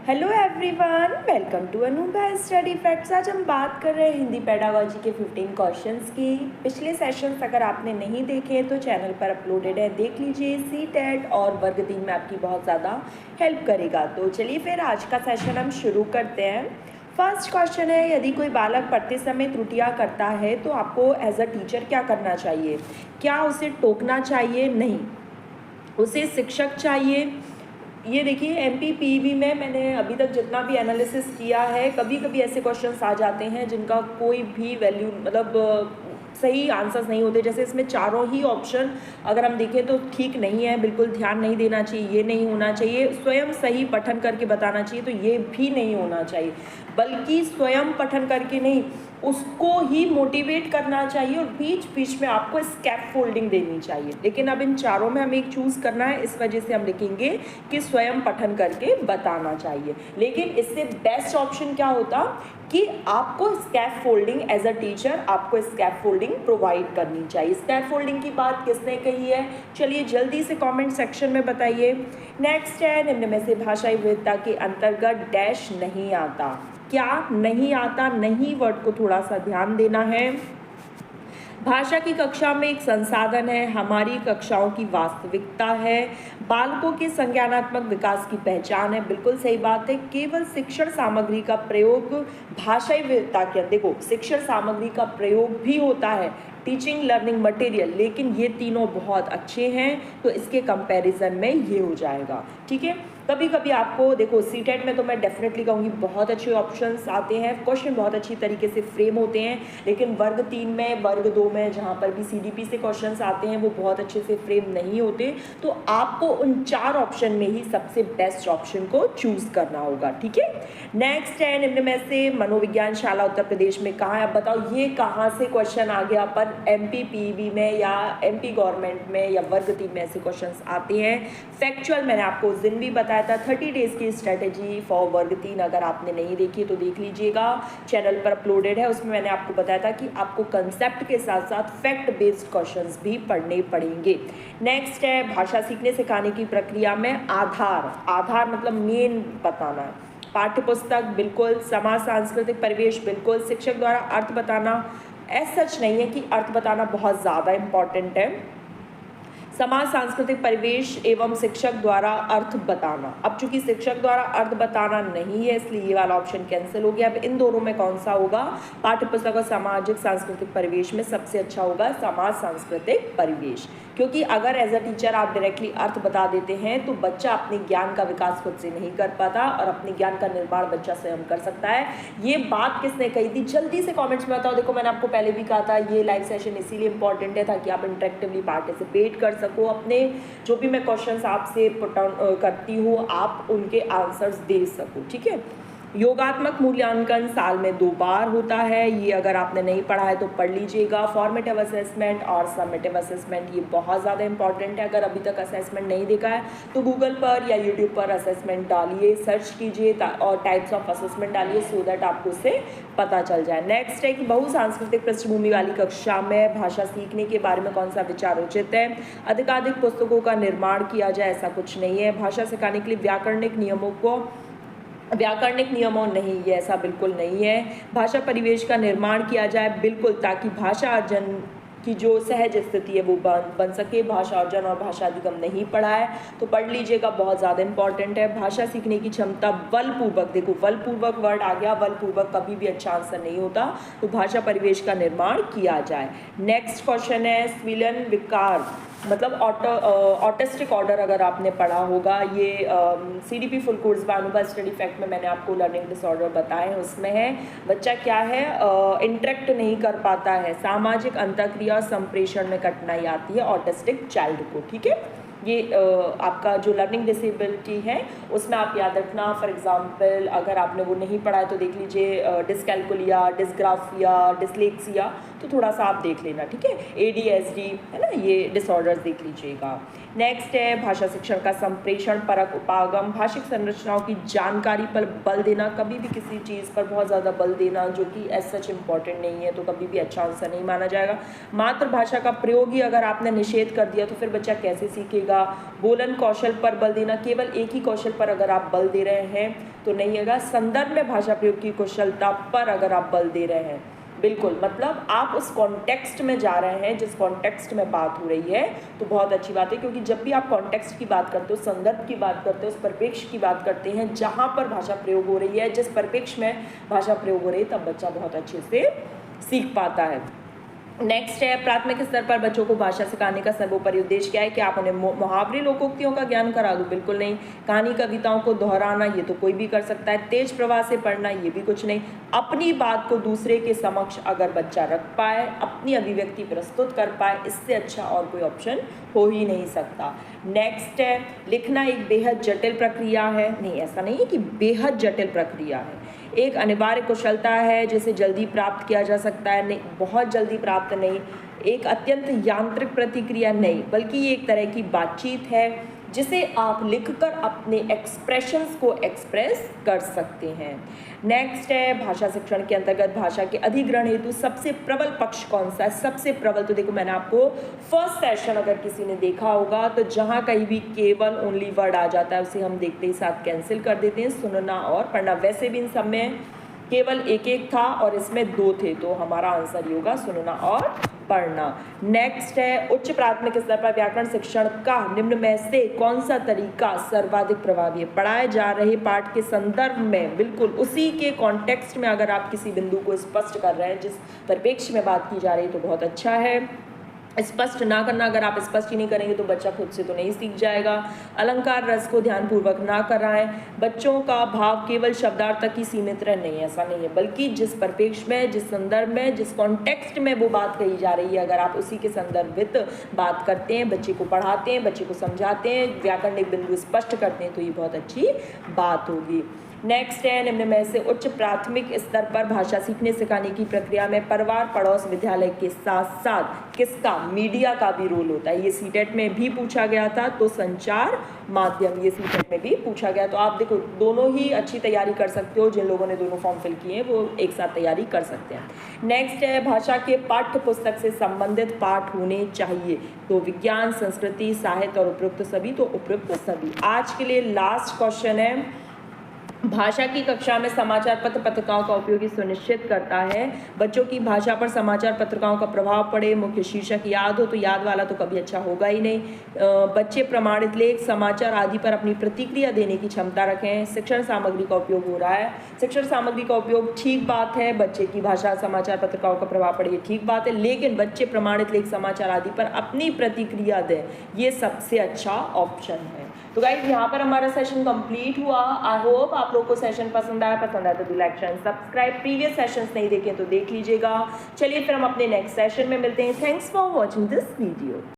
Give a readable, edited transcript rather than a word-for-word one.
Hello everyone, welcome to Anubha study facts. आज हम बात कर रहे हैं हिंदी पेडागोजी के 15 क्वेश्चंस की। पिछले सेशंस अगर आपने नहीं देखे तो चैनल पर अपलोडेड है, देख लीजिए। सी-टेट और वर्ग 3 में आपकी बहुत ज़्यादा हेल्प करेगा। तो चलिए फिर आज का सेशन हम शुरू करते हैं। फर्स्ट क्वेश्चन है, यदि कोई बालक पढ़ते समय त्रुटियां करता है तो आपको एज अ टीचर क्या करना चाहिए? क्या उसे टोकना चाहिए? नहीं, उसे शिक्षक चाहिए। ये देखिए एमपीपीवी में मैंने अभी तक जितना भी एनालिसिस किया है, कभी कभी ऐसे क्वेश्चंस आ जाते हैं जिनका कोई भी वैल्यू सही आंसर्स नहीं होते। जैसे इसमें चारों ही ऑप्शन अगर हम देखें तो ठीक नहीं है, बिल्कुल ध्यान नहीं देना चाहिए, ये नहीं होना चाहिए। स्वयं सही पठन करके बताना चाहिए, तो ये भी नहीं होना चाहिए। बल्कि स्वयं पठन करके नहीं, उसको ही मोटिवेट करना चाहिए और बीच बीच में आपको स्कैफोल्डिंग देनी चाहिए। लेकिन अब इन चारों में हमें एक चूज़ करना है, इस वजह से हम लिखेंगे कि स्वयं पठन करके बताना चाहिए। लेकिन इससे बेस्ट ऑप्शन क्या होता कि आपको स्कैफोल्डिंग एज अ टीचर आपको स्कैफोल्डिंग प्रोवाइड करनी चाहिए। स्कैफोल्डिंग की बात किसने कही है? चलिए जल्दी से कमेंट सेक्शन में बताइए। नेक्स्ट है, निम्न में से भाषाई विविधता के अंतर्गत डैश नहीं आता। क्या नहीं आता? नहीं वर्ड को थोड़ा सा ध्यान देना है। भाषा की कक्षा में एक संसाधन है, हमारी कक्षाओं की वास्तविकता है, बालकों के संज्ञानात्मक विकास की पहचान है। बिल्कुल सही बात है। केवल शिक्षण सामग्री का प्रयोग भाषाई विविधता के, देखो शिक्षण सामग्री का प्रयोग भी होता है, टीचिंग लर्निंग मटेरियल, लेकिन ये तीनों बहुत अच्छे हैं तो इसके कंपैरिजन में ये हो जाएगा। ठीक है, कभी कभी आपको देखो सी-टेट में तो मैं डेफिनेटली कहूँगी बहुत अच्छे ऑप्शंस आते हैं, क्वेश्चन बहुत अच्छी तरीके से फ्रेम होते हैं। लेकिन वर्ग 3 में, वर्ग 2 में जहाँ पर भी सीडीपी से क्वेश्चंस आते हैं वो बहुत अच्छे से फ्रेम नहीं होते। तो आपको उन 4 ऑप्शन में ही सबसे बेस्ट ऑप्शन को चूज करना होगा। ठीक है, नेक्स्ट है, निम्न में से मनोविज्ञान शाला उत्तर प्रदेश में कहाँ है? अब बताओ ये कहाँ से क्वेश्चन आ गया? पर एमपीपीवी में या एमपी गवर्नमेंट में या वर्ग 3 में ऐसे क्वेश्चंस आते हैं। फैक्चुअल मैंने आपको उस दिन भी बताया था, 30 डेज की स्ट्रेटेजी फॉर वर्ग 3 अगर आपने नहीं देखी तो देख लीजिएगा, चैनल पर अपलोडेड है। उसमें मैंने आपको बताया था कि आपको कंसेप्ट के साथ साथ फैक्ट बेस्ड क्वेश्चंस भी पढ़ने पड़ेंगे। नेक्स्ट है, भाषा सीखने सिखाने की प्रक्रिया में आधार मतलब मेन बताना है। पाठ्य पुस्तक बिल्कुल, समाज सांस्कृतिक परिवेश बिल्कुल, शिक्षक द्वारा अर्थ बताना ऐसा सच नहीं है कि अर्थ बताना बहुत ज़्यादा इम्पॉर्टेंट है। समाज सांस्कृतिक परिवेश एवं शिक्षक द्वारा अर्थ बताना, अब चूंकि शिक्षक द्वारा अर्थ बताना नहीं है इसलिए ये वाला ऑप्शन कैंसिल हो गया। अब इन दोनों में कौन सा होगा? पाठ्य पुस्तक और सामाजिक सांस्कृतिक परिवेश में सबसे अच्छा होगा समाज सांस्कृतिक परिवेश, क्योंकि अगर एज अ टीचर आप डायरेक्टली अर्थ बता देते हैं तो बच्चा अपने ज्ञान का विकास खुद से नहीं कर पाता और अपने ज्ञान का निर्माण बच्चा स्वयं कर सकता है। ये बात किसने कही थी? जल्दी से कमेंट्स में बताओ। देखो मैंने आपको पहले भी कहा था ये लाइव सेशन इसीलिए इंपॉर्टेंट है ताकि आप इंटरेक्टिवली पार्टिसिपेट कर सको, अपने जो भी मैं क्वेश्चंस आपसे पुट ऑन करती हूँ आप उनके आंसर्स दे सको। ठीक है, योगात्मक मूल्यांकन साल में 2 बार होता है, ये अगर आपने नहीं पढ़ा है तो पढ़ लीजिएगा। फॉर्मेटिव असेसमेंट और समेटिव असेसमेंट ये बहुत ज़्यादा इंपॉर्टेंट है। अगर अभी तक असेसमेंट नहीं देखा है तो गूगल पर या यूट्यूब पर असेसमेंट डालिए, सर्च कीजिए और टाइप्स ऑफ असेसमेंट डालिए सो दैट आपको उससे पता चल जाए। नेक्स्ट है कि बहुसांस्कृतिक पृष्ठभूमि वाली कक्षा में भाषा सीखने के बारे में कौन सा विचार उचित है? अधिकाधिक पुस्तकों का निर्माण किया जाए, ऐसा कुछ नहीं है। भाषा सिखाने के लिए व्याकरणिक नियमों नहीं, ये ऐसा बिल्कुल नहीं है। भाषा परिवेश का निर्माण किया जाए, बिल्कुल, ताकि भाषा अर्जन की जो सहज स्थिति है वो बन सके। भाषा अर्जन और भाषा अधिगम नहीं पढ़ा है तो पढ़ लीजिएगा, बहुत ज़्यादा इंपॉर्टेंट है। भाषा सीखने की क्षमता बलपूर्वक, देखो बलपूर्वक वर्ड आ गया, बलपूर्वक कभी भी अच्छा आंसर नहीं होता, तो भाषा परिवेश का निर्माण किया जाए। नेक्स्ट क्वेश्चन है, स्विलन विकार मतलब ऑटिस्टिक ऑर्डर अगर आपने पढ़ा होगा, ये सीडीपी फुल कोर्स बानुबा स्टडी फैक्ट में मैंने आपको लर्निंग डिसऑर्डर बताए हैं। उसमें है बच्चा क्या है, इंटरेक्ट नहीं कर पाता है, सामाजिक अंतःक्रिया संप्रेषण में कठिनाई आती है ऑटिस्टिक चाइल्ड को। ठीक है, ये आपका जो लर्निंग डिसेबिलिटी है उसमें आप याद रखना। फॉर एग्जांपल अगर आपने वो नहीं पढ़ा है तो देख लीजिए डिस्कैल्कुलिया, डिस्ग्राफिया, डिसलेक्सिया, तो थोड़ा सा आप देख लेना। ठीक है, ADHD है ना, ये डिसऑर्डर्स देख लीजिएगा। नेक्स्ट है, भाषा शिक्षण का संप्रेषण, परक, उपागम, भाषिक संरचनाओं की जानकारी पर बल देना। कभी भी किसी चीज़ पर बहुत ज़्यादा बल देना जो कि एज सच इम्पॉर्टेंट नहीं है तो कभी भी अच्छा आंसर नहीं माना जाएगा। मातृभाषा का प्रयोग ही अगर आपने निषेध कर दिया तो फिर बच्चा कैसे सीखेगा? आएगा। बोलन कौशल पर बल देना, केवल एक ही कौशल पर अगर आप बल दे रहे हैं तो नहीं आएगा। संदर्भ में भाषा प्रयोग की कुशलता पर अगर आप बल दे रहे हैं, बिल्कुल, मतलब आप उस कॉन्टेक्स्ट में जा रहे हैं जिस कॉन्टेक्स्ट में बात हो रही है, तो बहुत अच्छी बात है। क्योंकि जब भी आप कॉन्टेक्स्ट की बात करते हो, संदर्भ की बात करते हो, उस परिप्रेक्ष्य की बात करते हैं जहाँ पर भाषा प्रयोग हो रही है, जिस परिप्रेक्ष्य में भाषा प्रयोग हो रही है, तब बच्चा बहुत अच्छे से सीख पाता है। नेक्स्ट है, प्राथमिक स्तर पर बच्चों को भाषा सिखाने का सर्वोपरि उद्देश्य क्या है कि आप उन्हें मुहावरे लोकोक्तियों का ज्ञान करा दो, बिल्कुल नहीं। कहानी कविताओं को दोहराना, ये तो कोई भी कर सकता है। तेज प्रवाह से पढ़ना, ये भी कुछ नहीं। अपनी बात को दूसरे के समक्ष अगर बच्चा रख पाए, अपनी अभिव्यक्ति प्रस्तुत कर पाए, इससे अच्छा और कोई ऑप्शन हो ही नहीं सकता। नेक्स्ट है, लिखना एक बेहद जटिल प्रक्रिया है। नहीं, ऐसा नहीं है कि बेहद जटिल प्रक्रिया है, एक अनिवार्य कुशलता है जिसे जल्दी प्राप्त किया जा सकता है। नहीं, बहुत जल्दी प्राप्त नहीं। एक अत्यंत यांत्रिक प्रतिक्रिया नहीं, बल्कि ये एक तरह की बातचीत है जिसे आप लिखकर अपने एक्सप्रेशंस को एक्सप्रेस कर सकते हैं। नेक्स्ट है, भाषा शिक्षण के अंतर्गत भाषा के अधिग्रहण हेतु सबसे प्रबल पक्ष कौन सा है? सबसे प्रबल, तो देखो मैंने आपको फर्स्ट सेशन अगर किसी ने देखा होगा तो जहाँ कहीं भी केवल ओनली वर्ड आ जाता है उसे हम देखते ही साथ कैंसिल कर देते हैं, सुनना और पढ़ना। वैसे भी इन सब में केवल एक एक था और इसमें दो थे, तो हमारा आंसर ही होगा सुनना और पढ़ना। नेक्स्ट है, उच्च प्राथमिक स्तर पर व्याकरण शिक्षण का निम्न में से कौन सा तरीका सर्वाधिक प्रभावी है? पढ़ाए जा रहे पाठ के संदर्भ में, बिल्कुल उसी के कॉन्टेक्स्ट में अगर आप किसी बिंदु को स्पष्ट कर रहे हैं जिस परिप्रेक्ष्य में बात की जा रही है, तो बहुत अच्छा है। स्पष्ट ना करना, अगर आप स्पष्ट ही नहीं करेंगे तो बच्चा खुद से तो नहीं सीख जाएगा। अलंकार रस को ध्यानपूर्वक ना कराएं। बच्चों का भाव केवल शब्दार्थ तक ही सीमित रहे, नहीं, ऐसा नहीं है, बल्कि जिस परिप्रेक्ष्य में, जिस संदर्भ में, जिस कॉन्टेक्स्ट में वो बात कही जा रही है, अगर आप उसी के संदर्भित बात करते हैं, बच्चे को पढ़ाते हैं, बच्चे को समझाते हैं, व्याकरणिक बिंदु स्पष्ट करते हैं, तो ये बहुत अच्छी बात होगी। नेक्स्ट है, निम्न में से उच्च प्राथमिक स्तर पर भाषा सीखने सिखाने की प्रक्रिया में परिवार, पड़ोस, विद्यालय के साथ साथ किसका, मीडिया का भी रोल होता है? ये सीटेट में भी पूछा गया था, तो संचार माध्यम, ये सीटेट में भी पूछा गया। तो आप देखो दोनों ही अच्छी तैयारी कर सकते हो, जिन लोगों ने दोनों फॉर्म फिल किए हैं वो एक साथ तैयारी कर सकते हैं। नेक्स्ट है, भाषा के पाठ्य पुस्तक से संबंधित पाठ होने चाहिए, तो विज्ञान, संस्कृति, साहित्य और उपयुक्त सभी, तो उपयुक्त सभी। आज के लिए लास्ट क्वेश्चन है, भाषा की कक्षा में समाचार पत्र पत्रिकाओं का उपयोग सुनिश्चित करता है बच्चों की भाषा पर समाचार पत्रिकाओं का प्रभाव पड़े। मुख्य शीर्षक याद हो, तो याद वाला तो कभी अच्छा होगा ही नहीं। बच्चे प्रमाणित लेख, समाचार आदि पर अपनी प्रतिक्रिया देने की क्षमता रखें। शिक्षण सामग्री का उपयोग हो रहा है, शिक्षण सामग्री का उपयोग ठीक बात है, बच्चे की भाषा समाचार पत्रिकाओं का प्रभाव पड़े, ये ठीक बात है, लेकिन बच्चे प्रमाणित लेख, समाचार आदि पर अपनी प्रतिक्रिया दें, ये सबसे अच्छा ऑप्शन है। तो गाइस, यहाँ पर हमारा सेशन कंप्लीट हुआ। आई होप आप लोग को सेशन पसंद आया तो do like share subscribe. Previous sessions नहीं देखे तो देख लीजिएगा। चलिए फिर हम अपने नेक्स्ट सेशन में मिलते हैं। Thanks for watching this video.